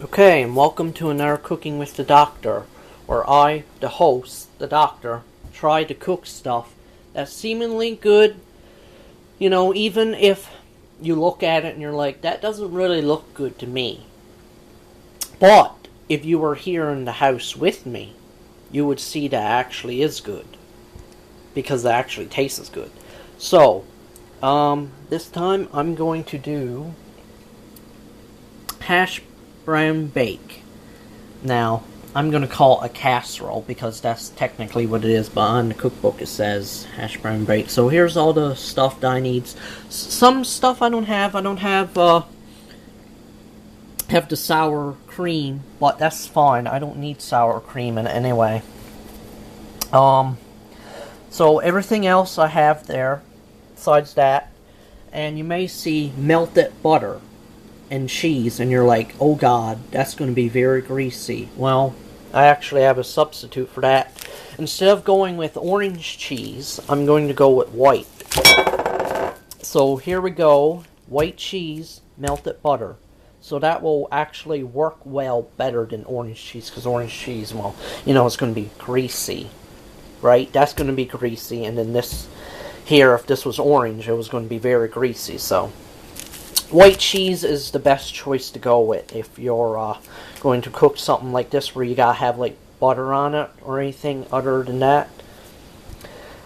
Okay, and welcome to another Cooking with the Doctor, where I, the host, the doctor, try to cook stuff that's seemingly good, even if you look at it and you're like, that doesn't really look good to me. But if you were here in the house with me, you would see that actually is good, because it actually tastes good. So, this time I'm going to do hash brown bake. Now, I'm going to call it a casserole because that's technically what it is, but on the cookbook it says hash brown bake. So here's all the stuff that I need. Some stuff I don't have. I don't have the sour cream, but that's fine. I don't need sour cream in it anyway. So everything else I have there, besides that, and you may see melted butter and cheese, and you're like, oh god, that's going to be very greasy. Well, I actually have a substitute for that. Instead of going with orange cheese, I'm going to go with white. So here we go, white cheese, melted butter. So that will actually work well better than orange cheese, because orange cheese, well, it's going to be greasy, right? That's going to be greasy, and then this here, if this was orange, it was going to be very greasy, so white cheese is the best choice to go with if you're going to cook something like this where you gotta have like butter on it or anything other than that.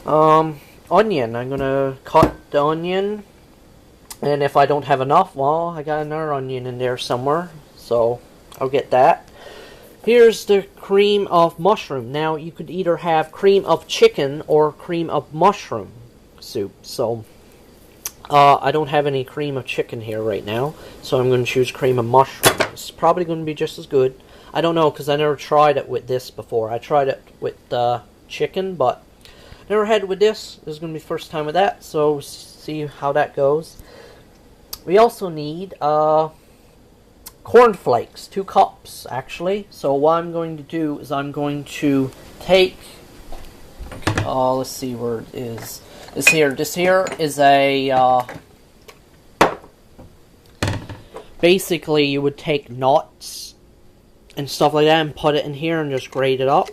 Onion. I'm gonna cut the onion, and if I don't have enough, well, I got another onion in there somewhere, so I'll get that. Here's the cream of mushroom. Now, you could either have cream of chicken or cream of mushroom soup, so I don't have any cream of chicken here right now, so I'm going to choose cream of mushroom. It's probably going to be just as good. I don't know, because I never tried it with this before. I tried it with chicken, but never had it with this. This is going to be the first time with that, so see how that goes. We also need cornflakes, 2 cups, actually. So what I'm going to do is I'm going to take, let's see where it is. This here is a, basically you would take nuts and stuff like that and put it in here and just grate it up.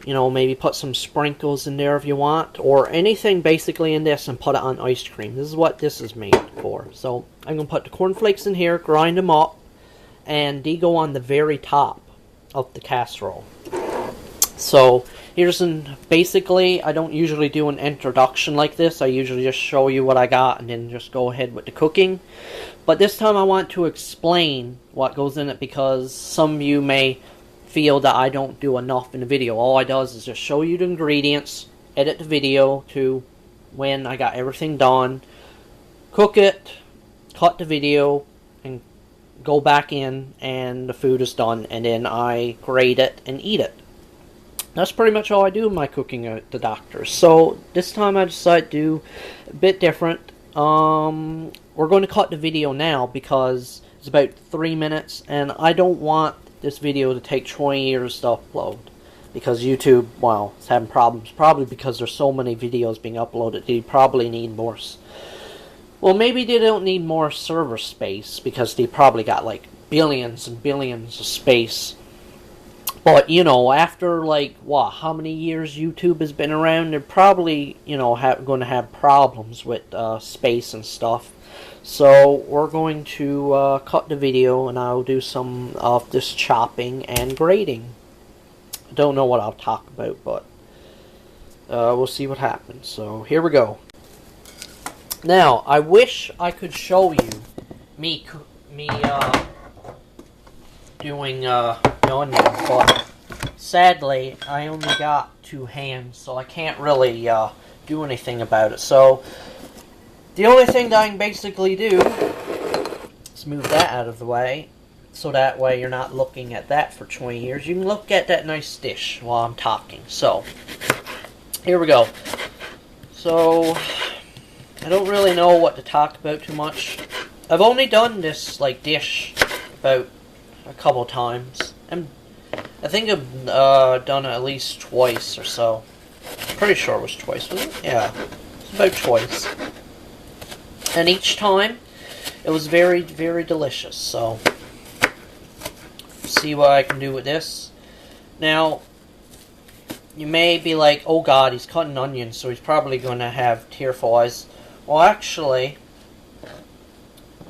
Maybe put some sprinkles in there if you want, or anything basically in this, and put it on ice cream. This is what this is made for. So I'm going to put the cornflakes in here, grind them up, and they go on the very top of the casserole. So basically, I don't usually do an introduction like this. I usually just show you what I got and then just go ahead with the cooking. But this time I want to explain what goes in it, because some of you may feel that I don't do enough in the video. All I do is just show you the ingredients, edit the video to when I got everything done, cook it, cut the video, and go back in, and the food is done, and then I grate it and eat it. That's pretty much all I do in my cooking at the doctor. So this time I decided to do a bit different. We're going to cut the video now because it's about 3 minutes, and I don't want this video to take 20 years to upload, because YouTube, well, is having problems. Probably because there's so many videos being uploaded. They probably need more. Well, maybe they don't need more server space, because they probably got like billions and billions of space. But, after, how many years YouTube has been around, they're probably, going to have problems with space and stuff. So, we're going to cut the video, and I'll do some of this chopping and grating. I don't know what I'll talk about, but we'll see what happens. So, here we go. Now, I wish I could show you me doing onion, but sadly I only got 2 hands, so I can't really do anything about it. So the only thing that I can basically do is move that out of the way, so that way you're not looking at that for 20 years. You can look at that nice dish while I'm talking. So here we go. So I don't really know what to talk about too much. I've only done this dish about a couple times, and I think I've done it at least twice or so. Pretty sure it was twice, was it? Yeah, it's about twice. And each time, it was very, very delicious. So, see what I can do with this. Now, you may be like, oh god, he's cutting onions, so he's probably going to have tearful eyes. Well, actually,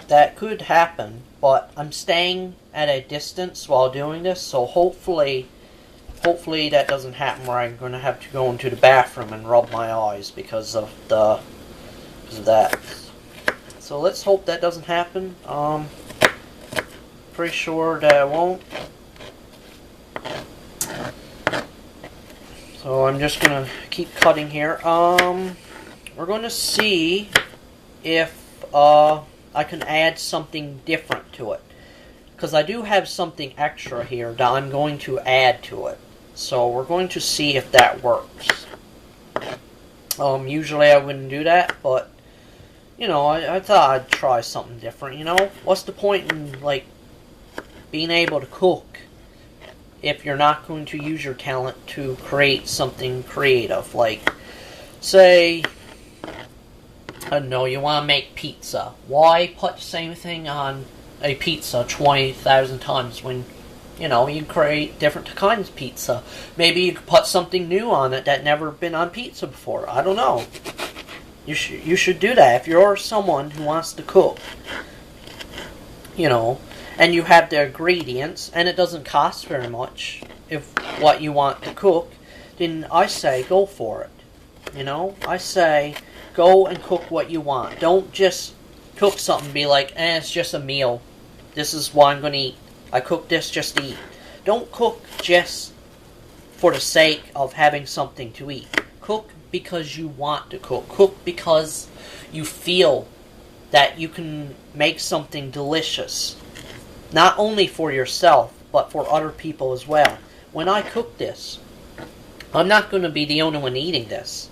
that could happen, but I'm staying at a distance while doing this, so hopefully that doesn't happen where I'm going to have to go into the bathroom and rub my eyes because of that. So let's hope that doesn't happen. Pretty sure that it won't. So I'm just going to keep cutting here. We're going to see if I can add something different to it. Because I do have something extra here that I'm going to add to it. So we're going to see if that works. Usually I wouldn't do that, but, you know, I thought I'd try something different, you know? What's the point in, like, being able to cook if you're not going to use your talent to create something creative? Like, say, I don't know, you want to make pizza. Why put the same thing on a pizza 20,000 times when, you know, you create different kinds of pizza? Maybe you could put something new on it that never been on pizza before. I don't know. You should do that if you're someone who wants to cook, you know, and you have the ingredients and it doesn't cost very much if what you want to cook, then I say go for it. You know, I say go and cook what you want. Don't just cook something and be like, it's just a meal. This is what I'm going to eat. I cook this just to eat. Don't cook just for the sake of having something to eat. Cook because you want to cook. Cook because you feel that you can make something delicious. Not only for yourself, but for other people as well. When I cook this, I'm not going to be the only one eating this.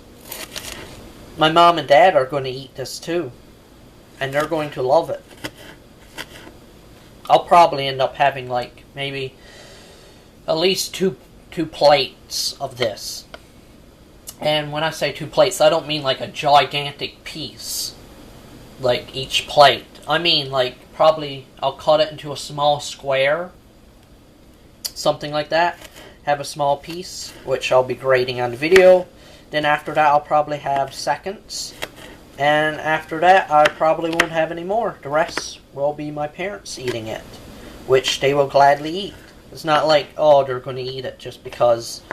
My mom and dad are going to eat this too. And they're going to love it. I'll probably end up having, like, maybe at least two plates of this. And when I say 2 plates, I don't mean like a gigantic piece, like each plate. I mean, like, probably I'll cut it into a small square, something like that. Have a small piece, which I'll be grading on the video. Then after that, I'll probably have seconds. And after that, I probably won't have any more. The rest will be my parents eating it, which they will gladly eat. It's not like, oh, they're going to eat it just because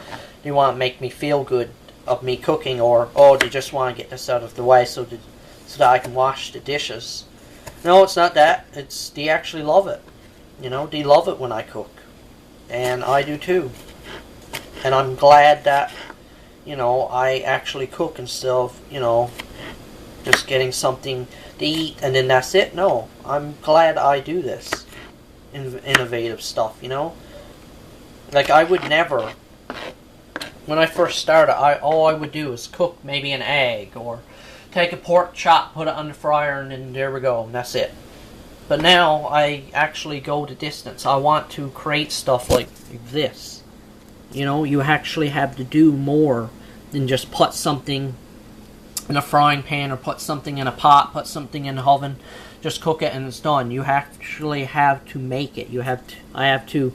they want to make me feel good of me cooking, or, oh, they just want to get this out of the way so that I can wash the dishes. No, it's not that. It's they actually love it. You know, they love it when I cook. And I do too. And I'm glad that, you know, I actually cook instead of, you know, just getting something to eat and then that's it. No, I'm glad I do this innovative stuff, you know. Like, I would never, when I first started, all I would do is cook maybe an egg or take a pork chop, put it on the fryer, and then there we go, and that's it. But now I actually go the distance. I want to create stuff like this. You know, you actually have to do more than just put something in a frying pan or put something in a pot, put something in the oven, just cook it and it's done. You actually have to make it. I have to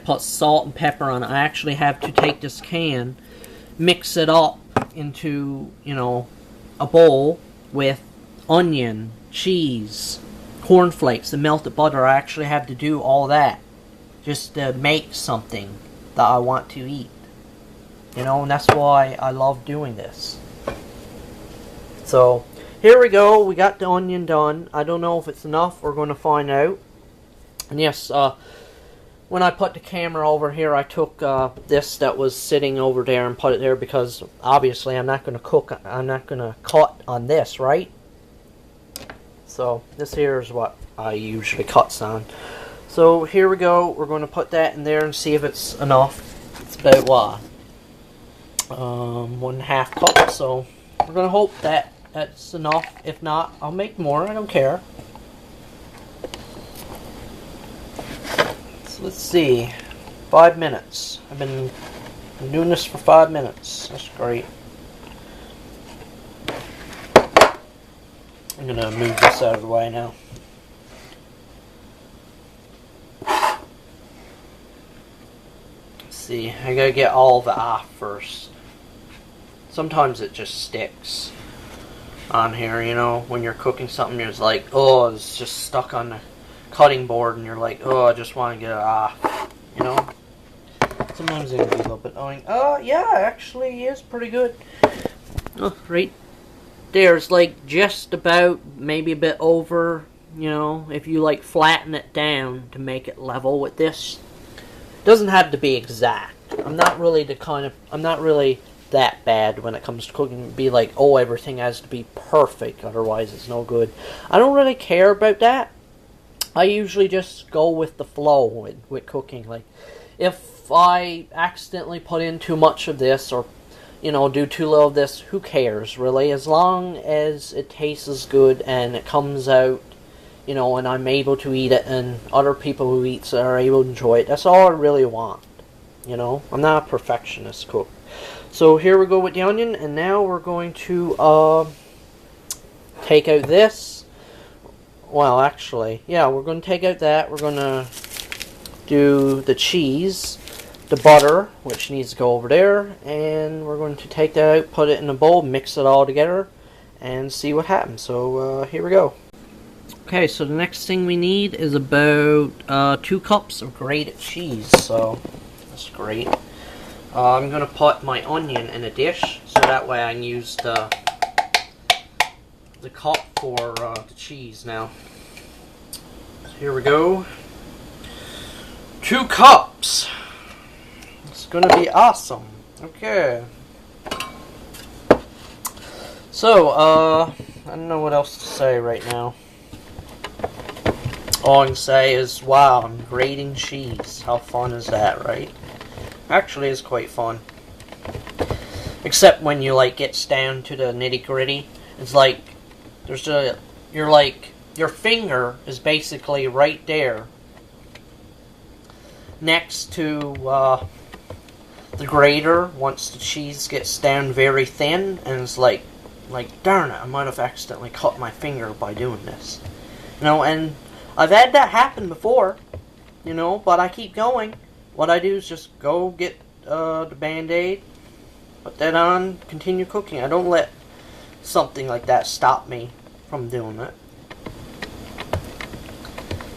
put salt and pepper on it. I actually have to take this can, mix it up into, you know, a bowl with onion, cheese, cornflakes, and melted butter. I actually have to do all that just to make something that I want to eat. You know, and that's why I love doing this. So, here we go. We got the onion done. I don't know if it's enough. We're going to find out. And yes, when I put the camera over here, I took this that was sitting over there and put it there because obviously I'm not going to cook. I'm not going to cut on this, right? So, this here is what I usually cuts on. So, here we go. We're going to put that in there and see if it's enough. It's about what? 1.5 cup, so we're gonna hope that that's enough. If not, I'll make more. I don't care. So let's see. 5 minutes. I've been doing this for 5 minutes. That's great. I'm gonna move this out of the way now. see, I gotta get all of it off first. Sometimes it just sticks on here, you know, when you're cooking something, you're just like, oh, it's just stuck on the cutting board, and you're like, oh, I just want to get it off, you know. Sometimes it can be a little bit annoying. Oh, yeah, actually, he is pretty good. Oh, right there's like just about, maybe a bit over, you know, if you like flatten it down to make it level with this. It doesn't have to be exact. I'm not really that bad when it comes to cooking. Be like, oh, everything has to be perfect, otherwise it's no good. I don't really care about that. I usually just go with the flow with cooking. Like, if I accidentally put in too much of this, or, you know, do too little of this, who cares, really? As long as it tastes good and it comes out, you know, and I'm able to eat it, and other people who eat it are able to enjoy it. That's all I really want, you know? I'm not a perfectionist cook. So here we go with the onion, and now we're going to take out this. Well, actually, yeah, we're going to take out that. We're going to do the cheese, the butter, which needs to go over there, and we're going to take that out, put it in a bowl, mix it all together, and see what happens. So here we go. Okay, so the next thing we need is about 2 cups of grated cheese. So that's great. I'm going to put my onion in a dish, so that way I can use the cup for the cheese now. So here we go. 2 cups. It's going to be awesome. Okay. So, I don't know what else to say right now. All I can say is, wow, I'm grating cheese. How fun is that, right? Actually, it's quite fun. Except when you, like, gets down to the nitty-gritty. It's like, your finger is basically right there next to the grater once the cheese gets down very thin, and it's like, darn it, I might have accidentally cut my finger by doing this. You know, and I've had that happen before, you know, but I keep going. What I do is just go get the Band-Aid, put that on, continue cooking. I don't let something like that stop me from doing it.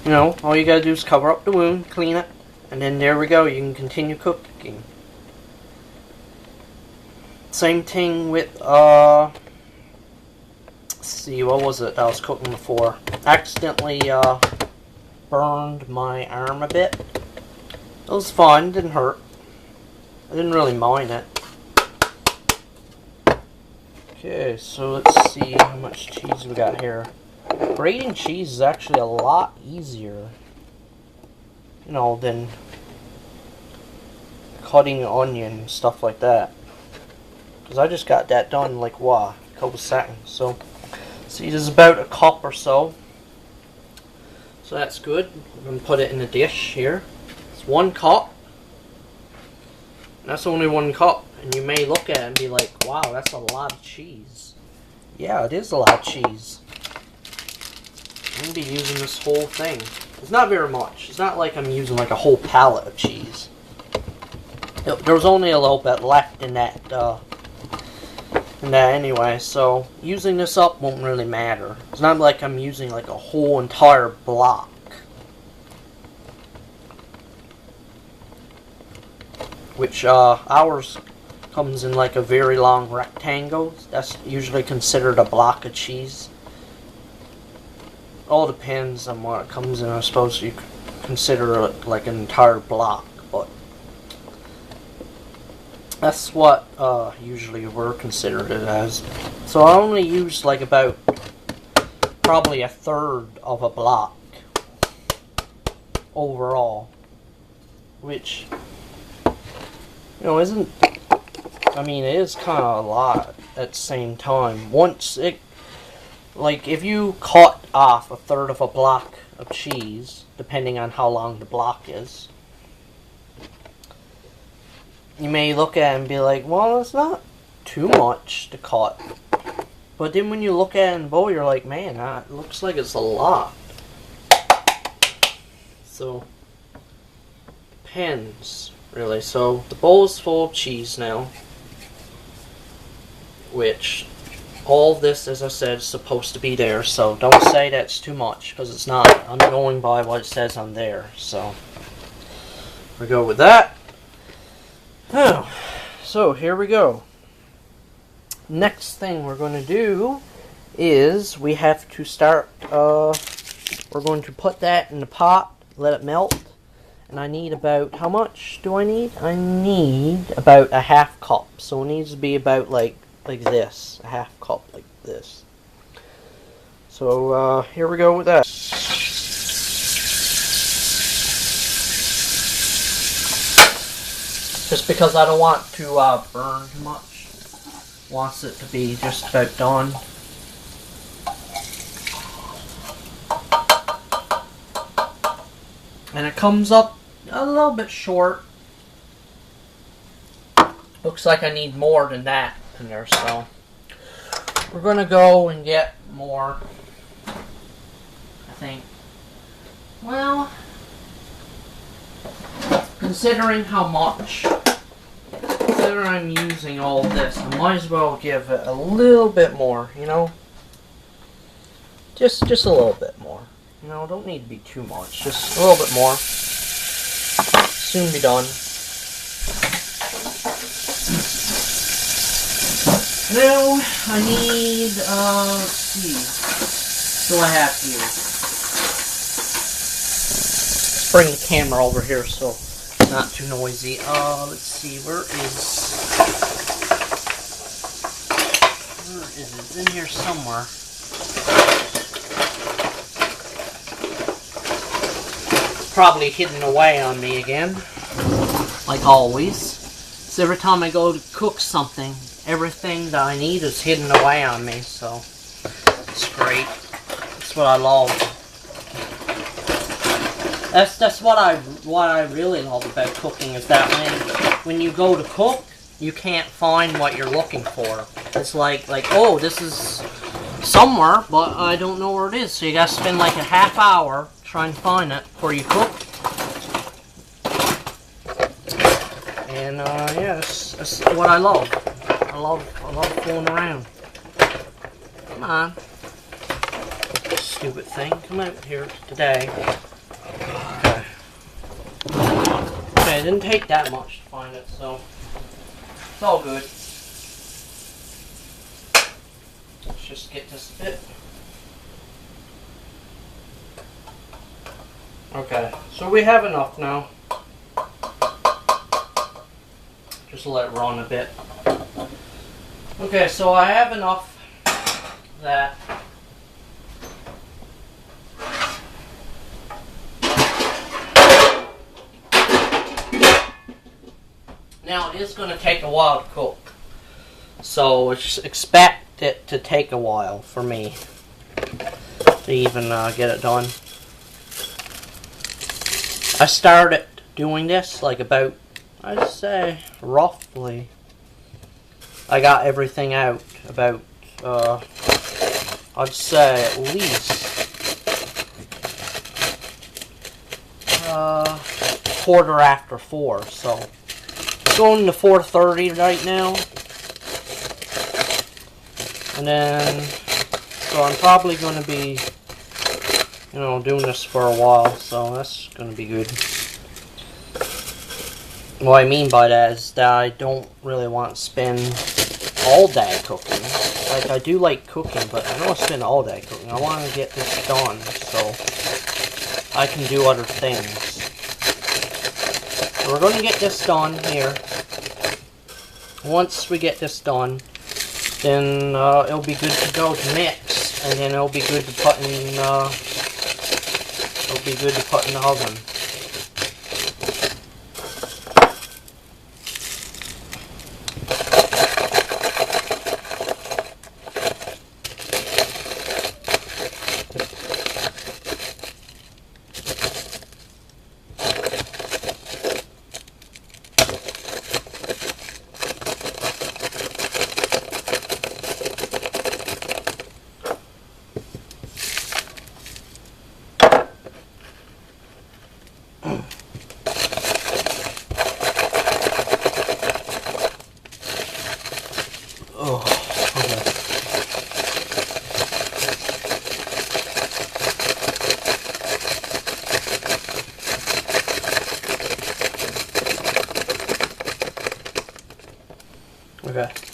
You know, all you gotta do is cover up the wound, clean it, and then there we go, you can continue cooking. Same thing with, let's see, what was it I was cooking before? Accidentally burned my arm a bit. It was fun, didn't hurt. I didn't really mind it. Okay, so let's see how much cheese we got here. Grating cheese is actually a lot easier, you know, than cutting onion and stuff like that. Because I just got that done in like, wow, a couple seconds. So, see, there's about a cup or so. So that's good. I'm going to put it in a dish here. 1 cup. That's only 1 cup. And you may look at it and be like, wow, that's a lot of cheese. Yeah, it is a lot of cheese. I'm going to be using this whole thing. It's not very much. It's not like I'm using like a whole pallet of cheese. There's only a little bit left in that anyway, so using this up won't really matter. It's not like I'm using like a whole entire block. Which ours comes in like a very long rectangle. That's usually considered a block of cheese. All depends on what it comes in. I suppose you consider it like an entire block, but that's what usually we're considered it as. So I only use like about probably 1/3 of a block overall, which, you know, isn't, I mean, it is kind of a lot at the same time. Once it, like, if you cut off 1/3 of a block of cheese, depending on how long the block is, you may look at it and be like, well, it's not too much to cut. But then when you look at it in the bowl, you're like, man, it looks like it's a lot. So, depends, really. So the bowl's full of cheese now, which all of this, as I said, is supposed to be there. So don't say that's too much, because it's not. I'm going by what it says on there. So we go with that. Oh, so here we go. Next thing we're going to do is we have to start, we're going to put that in the pot, let it melt, and I need about, how much do I need? I need about a half cup, so it needs to be about like this, a half cup like this. So here we go with that. Just because I don't want to burn too much. Wants it to be just about done. And it comes up a little bit short. Looks like I need more than that in there, so we're gonna go and get more, I think. Well, considering how much, considering I'm using all this, I might as well give it a little bit more, you know? Just a little bit more. You know, don't need to be too much. Just a little bit more. Soon be done. Now, I need, let's see. What do I have here? Let's bring the camera over here so it's not too noisy. Let's see, where is it? It's in here somewhere. Probably hidden away on me again, like always. So every time I go to cook something, everything that I need is hidden away on me, so it's great. That's what I love. That's what I really love about cooking, is that when you go to cook, you can't find what you're looking for. It's like oh, this is somewhere, but I don't know where it is. So you gotta spend like a half hour trying to find it before you cook. And yeah, that's what I love. I love fooling around. Come on, stupid thing, come out here today. Okay. Okay, it didn't take that much to find it, so it's all good. Let's just get this bit. Okay, so we have enough now. Just let it run a bit. Okay, so I have enough that now it is going to take a while to cook. So expect it to take a while for me to even get it done. I started doing this like about, I'd say roughly, I got everything out about, I'd say at least 4:15. So it's going to 4:30 right now, and then so I'm probably going to be, you know, doing this for a while, so that's going to be good. What I mean by that is that I don't really want to spend all day cooking. Like, I do like cooking, but I don't want to spend all day cooking. I want to get this done so I can do other things. So we're going to get this done here. Once we get this done, then it'll be good to go to mix, and then it'll be good to put in the oven.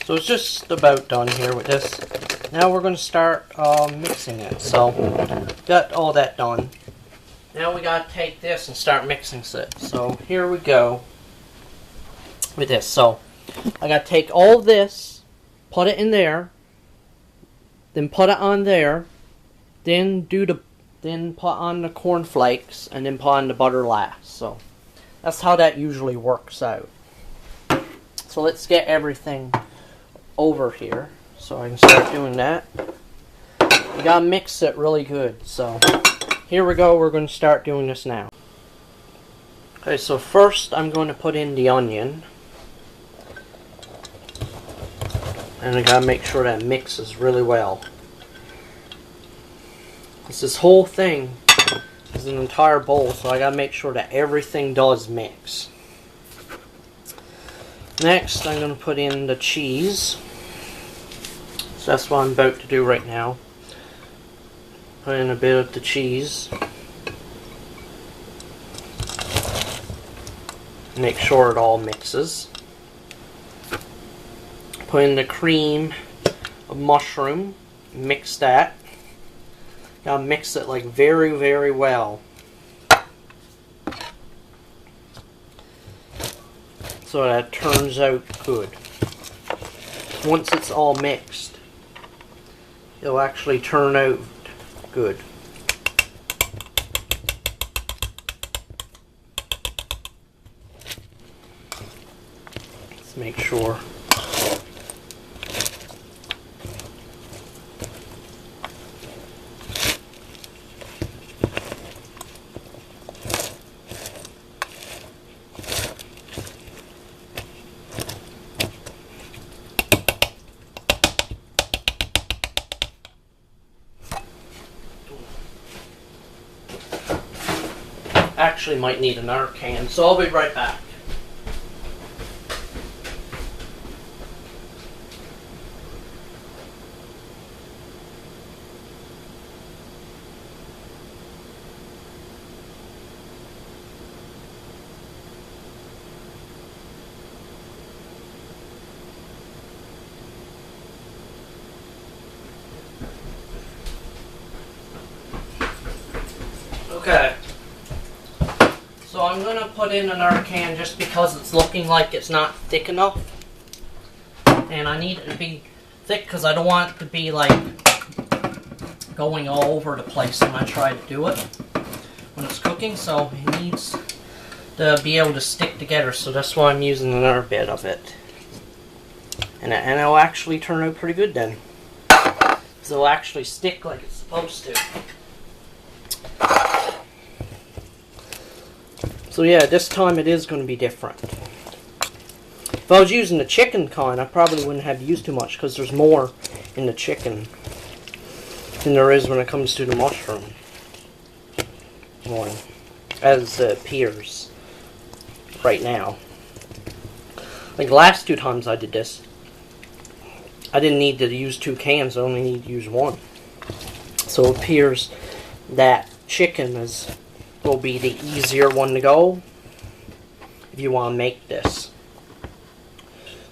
So it's just about done here with this. Now we're going to start mixing it. So, got all that done. Now we got to take this and start mixing it. So, here we go with this. So, I got to take all this, put it in there, then put it on there, then put on the cornflakes, and then put on the butter last. So, that's how that usually works out. So, let's get everything over here. So I can start doing that. You gotta mix it really good. So here we go, we're going to start doing this now. Okay, so first I'm going to put in the onion. And I gotta make sure that mixes really well. This whole thing is an entire bowl, so I gotta make sure that everything does mix. Next, I'm going to put in the cheese. So that's what I'm about to do right now. Put in a bit of the cheese. Make sure it all mixes. Put in the cream of mushroom. Mix that. Now mix it like very, very well. So that it turns out good. Once it's all mixed, it'll actually turn out good. Let's make sure. Actually might need another can, so I'll be right back. Okay. So I'm going to put in another can just because it's looking like it's not thick enough. And I need it to be thick because I don't want it to be like going all over the place when I try to do it when it's cooking. So it needs to be able to stick together. So that's why I'm using another bit of it. And it'll actually turn out pretty good then. So it'll actually stick like it's supposed to. So yeah, this time it is going to be different. If I was using the chicken kind, I probably wouldn't have used too much because there's more in the chicken than there is when it comes to the mushroom one, as it appears right now. Like the last 2 times I did this, I didn't need to use 2 cans, I only need to use 1. So it appears that chicken will be the easier one to go if you want to make this.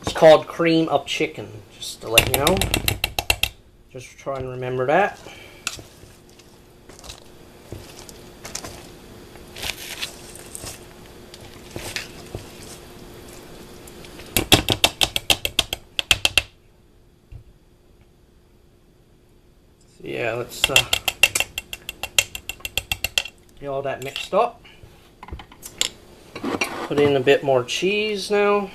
It's called cream up chicken, just to let you know. Just try and remember that. So yeah, let's get all that mixed up. Put in a bit more cheese now.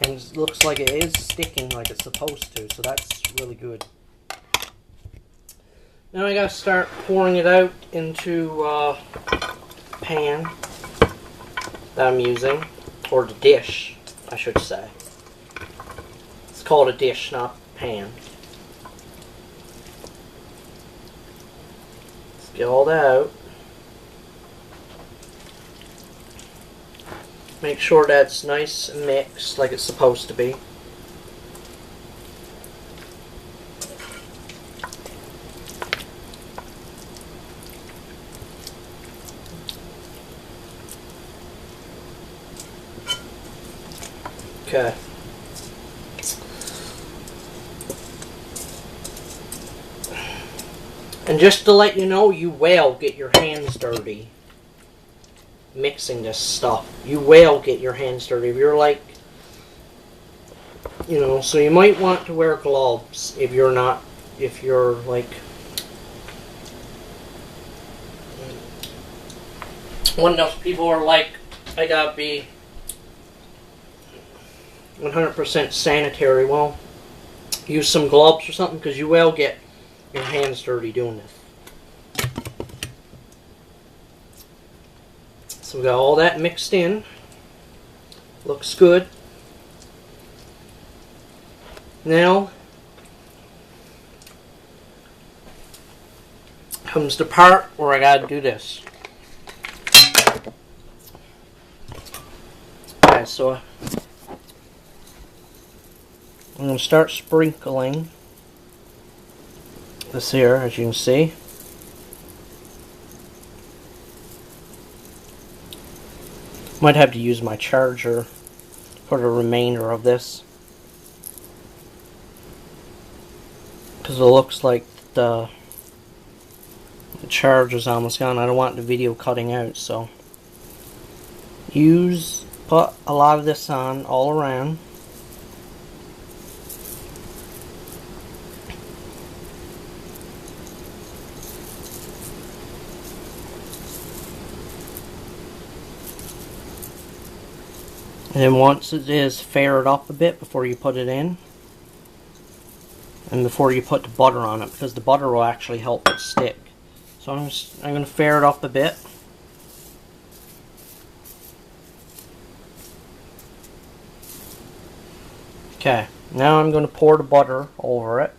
And it looks like it is sticking like it's supposed to, so that's really good. Now I gotta start pouring it out into pan that I'm using, or the dish, I should say. It's called a dish, not pan. Let's get all that out. Make sure that's nice and mixed like it's supposed to be. Okay. And just to let you know, you will get your hands dirty mixing this stuff. You will get your hands dirty. If you're like, you know, so you might want to wear gloves if you're not, if you're like one of those people who are like, I gotta be 100% sanitary. Well, use some gloves or something, because you will get your hands dirty doing this. So we got all that mixed in. Looks good. Now comes the part where I gotta do this. Okay, so I'm going to start sprinkling this here, as you can see. Might have to use my charger for the remainder of this, because it looks like the charger's almost gone. I don't want the video cutting out, so put a lot of this on all around. And then once it is faired up a bit before you put it in, and before you put the butter on it, because the butter will actually help it stick. So I'm going to fair it up a bit. Okay, now I'm going to pour the butter over it,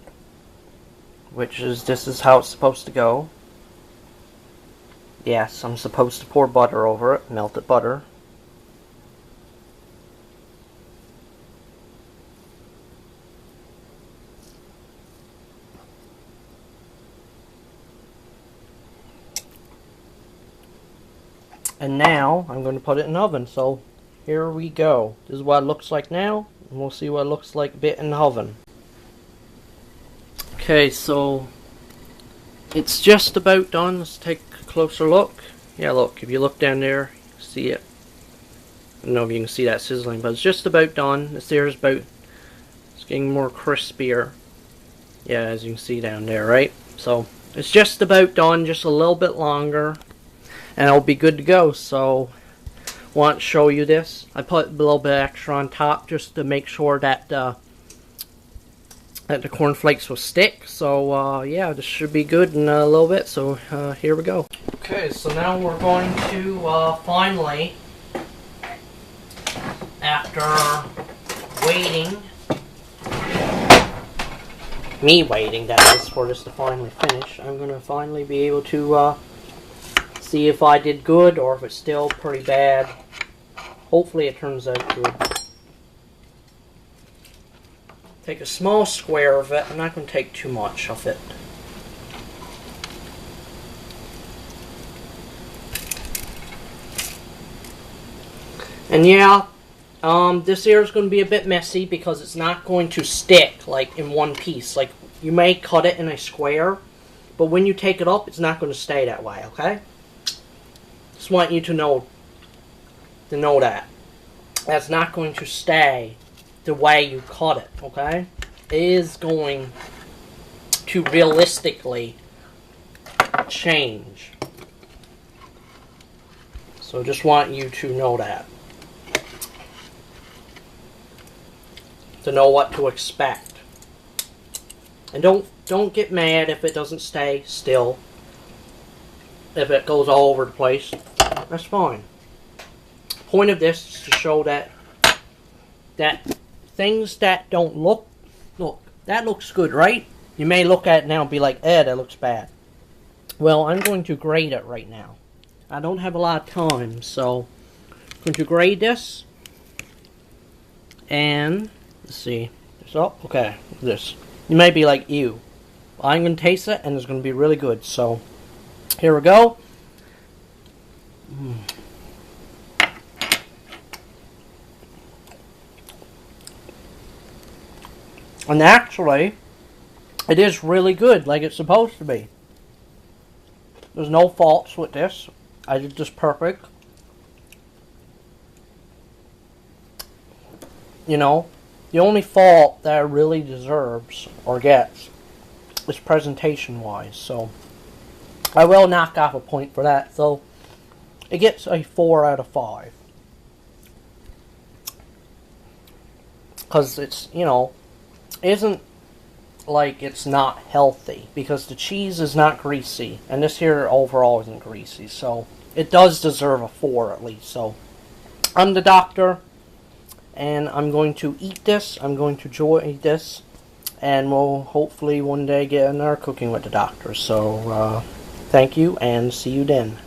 this is how it's supposed to go. Yes, I'm supposed to pour butter over it, melted butter. And now I'm going to put it in the oven. So here we go. This is what it looks like now, and we'll see what it looks like a bit in the oven. Okay, so it's just about done. Let's take a closer look. Yeah, look, if you look down there, you see it. I don't know if you can see that sizzling, but it's just about done. This here is about, it's getting more crispier. Yeah, as you can see down there, right? So it's just about done, just a little bit longer, and it'll be good to go. So want to show you this. I put a little bit extra on top just to make sure that that the cornflakes will stick. So yeah, this should be good in a little bit. So here we go. Okay, so now we're going to finally, after waiting, that is, for this to finally finish, I'm going to finally be able to see if I did good or if it's still pretty bad. Hopefully it turns out good. Take a small square of it. I'm not going to take too much of it. And yeah, this here is going to be a bit messy because it's not going to stick like in one piece. Like, you may cut it in a square, but when you take it up, it's not going to stay that way, okay? Just want you to know that. That's not going to stay the way you cut it, okay? It is going to realistically change. So just want you to know that. To know what to expect. And don't get mad if it doesn't stay still. If it goes all over the place, that's fine. Point of this is to show that things that don't look, that looks good, right? You may look at it now and be like, that looks bad. Well, I'm going to grate it right now. I don't have a lot of time, so going to grade this. And, let's see. So, okay, this. You may be like, ew. Well, I'm going to taste it, and it's going to be really good. So, here we go. And actually, it is really good, like it's supposed to be. There's no faults with this. I did this perfect. You know, the only fault that it really deserves or gets is presentation-wise. So, I will knock off a point for that. So, it gets a 4 out of 5. Because it's, you know, isn't like it's not healthy. Because the cheese is not greasy. And this here overall isn't greasy. So, it does deserve a 4 at least. So, I'm the doctor. And I'm going to eat this. I'm going to enjoy this. And we'll hopefully one day get in our cooking with the doctor. So, thank you and see you then.